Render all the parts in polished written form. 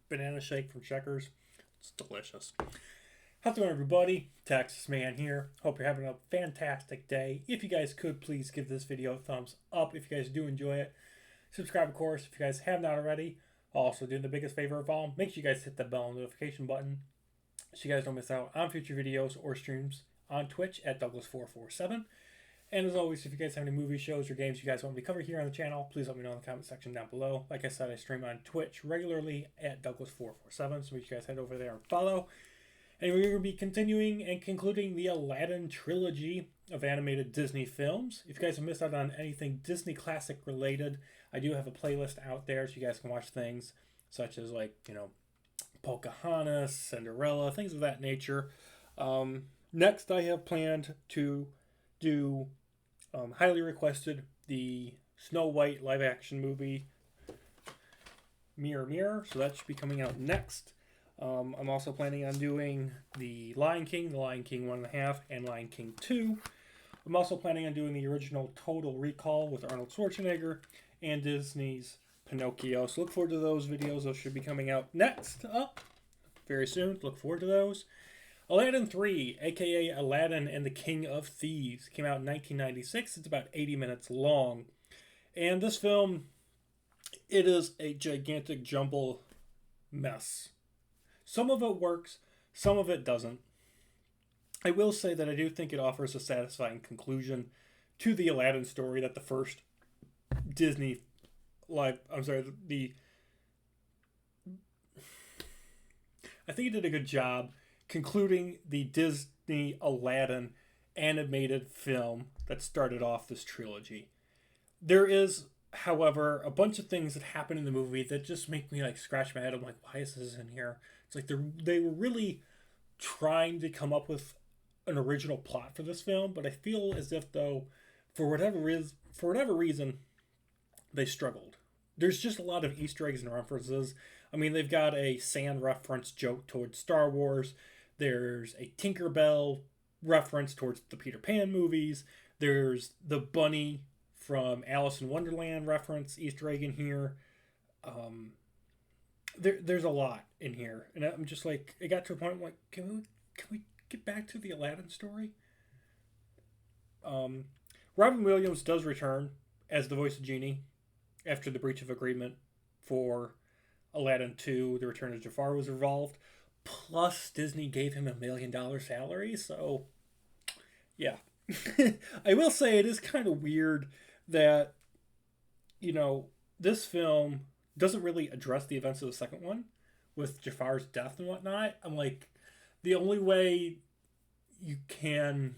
Banana shake from Checkers. It's delicious. How's it going, everybody? Texas Man here. Hope you're having a fantastic day. If you guys could, please give this video a thumbs up if you guys do enjoy it. Subscribe, of course, if you guys have not already. Also, doing the biggest favor of all, make sure you guys hit the bell notification button so you guys don't miss out on future videos or streams on Twitch at Douglas447. And as always, if you guys have any movies, shows, or games you guys want me to cover here on the channel, please let me know in the comment section down below. Like I said, I stream on Twitch regularly at Douglas447, so make sure you guys head over there and follow. And we're going to be continuing and concluding the Aladdin trilogy of animated Disney films. If you guys have missed out on anything Disney classic related, I do have a playlist out there so you guys can watch things such as, like, Pocahontas, Cinderella, things of that nature. Next, I have planned to do highly requested the Snow White live action movie Mirror Mirror, so that should be coming out next. I'm also planning on doing the Lion King 1.5, and Lion King 2. I'm also planning on doing the original Total Recall with Arnold Schwarzenegger and Disney's Pinocchio. So look forward to those videos. Those should be coming out next up very soon. Look forward to those. Aladdin 3, aka Aladdin and the King of Thieves, came out in 1996. It's about 80 minutes long. And this film, it is a gigantic jumble mess. Some of it works, some of it doesn't. I will say that I do think it offers a satisfying conclusion to the Aladdin story that the first Disney I think it did a good job concluding the Disney Aladdin animated film that started off this trilogy. There is, however, a bunch of things that happen in the movie that just make me scratch my head. I'm like, why is this in here? It's like they were really trying to come up with an original plot for this film, but I feel as if, though, for whatever reason, they struggled. There's just a lot of Easter eggs and references. I mean, they've got a sand reference joke towards Star Wars. There's a Tinkerbell reference towards the Peter Pan movies. There's the bunny from Alice in Wonderland reference Easter egg in here. There's a lot in here, and I'm just like, it got to a point I'm like, can we get back to the Aladdin story? Robin Williams does return as the voice of Genie after the breach of agreement for Aladdin 2. The Return of Jafar was revolved. Plus, Disney gave him $1 million salary, so yeah. I will say it is kind of weird that, this film doesn't really address the events of the second one with Jafar's death and whatnot. I'm like, the only way you can...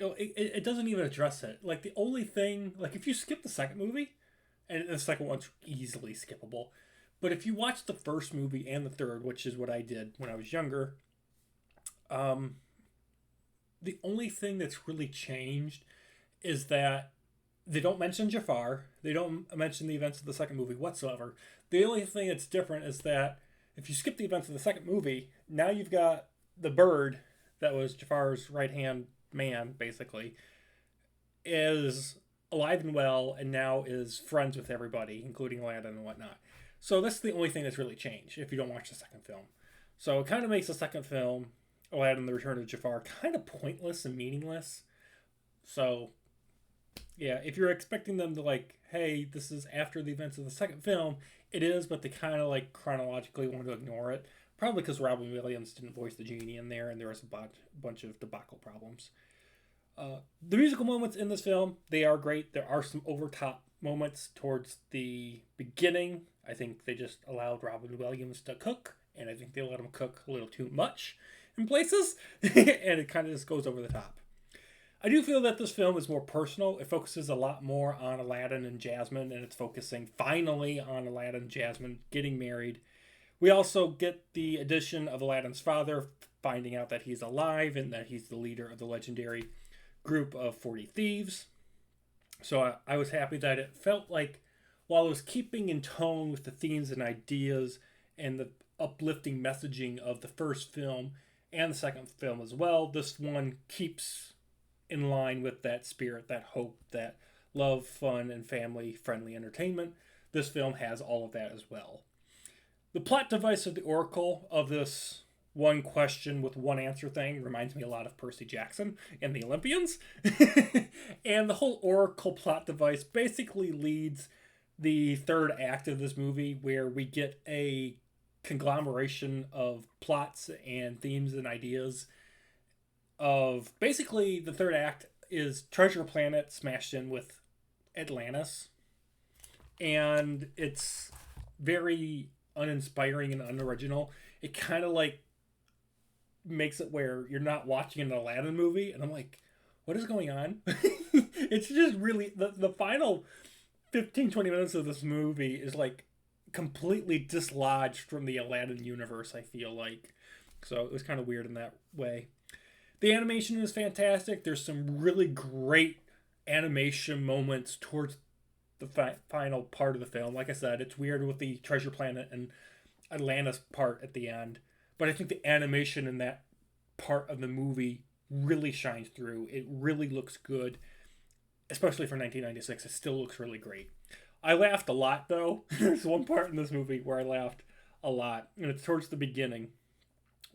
It doesn't even address it. Like, the only thing... Like, if you skip the second movie, and the second one's easily skippable, but if you watch the first movie and the third, which is what I did when I was younger, the only thing that's really changed is that they don't mention Jafar. They don't mention the events of the second movie whatsoever. The only thing that's different is that if you skip the events of the second movie, now you've got the bird that was Jafar's right-hand man, basically, is alive and well and now is friends with everybody, including Aladdin and whatnot. So that's the only thing that's really changed if you don't watch the second film. So it kind of makes the second film, Aladdin the Return of Jafar, kind of pointless and meaningless. So, yeah, if you're expecting them to hey, this is after the events of the second film, it is, but they kind of chronologically want to ignore it. Probably because Robin Williams didn't voice the genie in there, and there was a bunch of debacle problems. The musical moments in this film, they are great. There are some over-top moments towards the beginning. I think they just allowed Robin Williams to cook, and I think they let him cook a little too much in places, and it kind of just goes over the top. I do feel that this film is more personal. It focuses a lot more on Aladdin and Jasmine, and it's focusing finally on Aladdin and Jasmine getting married. We also get the addition of Aladdin's father, finding out that he's alive and that he's the leader of the legendary group of 40 Thieves. So I was happy that it felt like, while it was keeping in tone with the themes and ideas and the uplifting messaging of the first film and the second film as well, this one keeps in line with that spirit, that hope, that love, fun, and family-friendly entertainment this film has all of that as well. The plot device of the Oracle of this one question with one answer thing reminds me a lot of Percy Jackson and the Olympians. And the whole Oracle plot device basically leads the third act of this movie, where we get a conglomeration of plots and themes and ideas of basically the third act is Treasure Planet smashed in with Atlantis. And it's very uninspiring and unoriginal. It kind of like makes it where you're not watching an Aladdin movie, and I'm like, what is going on? It's just really the final 15-20 minutes of this movie is like completely dislodged from the Aladdin universe, I feel like. So it was kind of weird in that way. The animation is fantastic. There's some really great animation moments towards the final part of the film. Like I said, it's weird with the Treasure Planet and Atlantis part at the end, but I think the animation in that part of the movie really shines through. It really looks good, especially for 1996. It still looks really great. I laughed a lot, though. There's one part in this movie where I laughed a lot, and it's towards the beginning,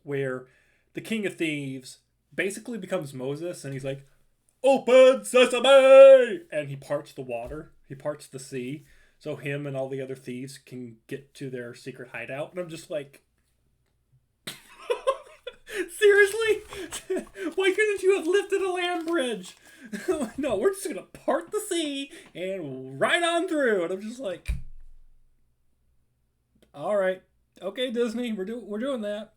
where the King of Thieves basically becomes Moses, and he's like, "Open sesame!" And he parts the water. He parts the sea, so him and all the other thieves can get to their secret hideout. And I'm just like, seriously? Why couldn't you have lifted a land bridge? No, we're just gonna part the sea and ride on through. And I'm just like, all right, okay, Disney, we're doing that.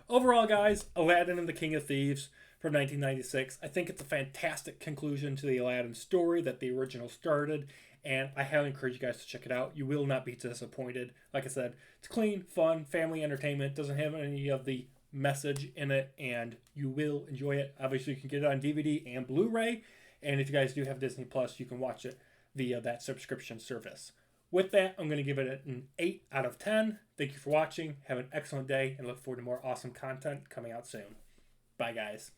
Overall, guys, Aladdin and the King of Thieves from 1996. I think it's a fantastic conclusion to the Aladdin story that the original started, and I highly encourage you guys to check it out. You will not be disappointed. Like I said, it's clean, fun, family entertainment. Doesn't have any of the message in it, and you will enjoy it. Obviously, you can get it on DVD and Blu-ray, and if you guys do have Disney Plus, you can watch it via that subscription service. With that, I'm going to give it an 8 out of 10. Thank you for watching. Have an excellent day, and look forward to more awesome content coming out soon. Bye, guys.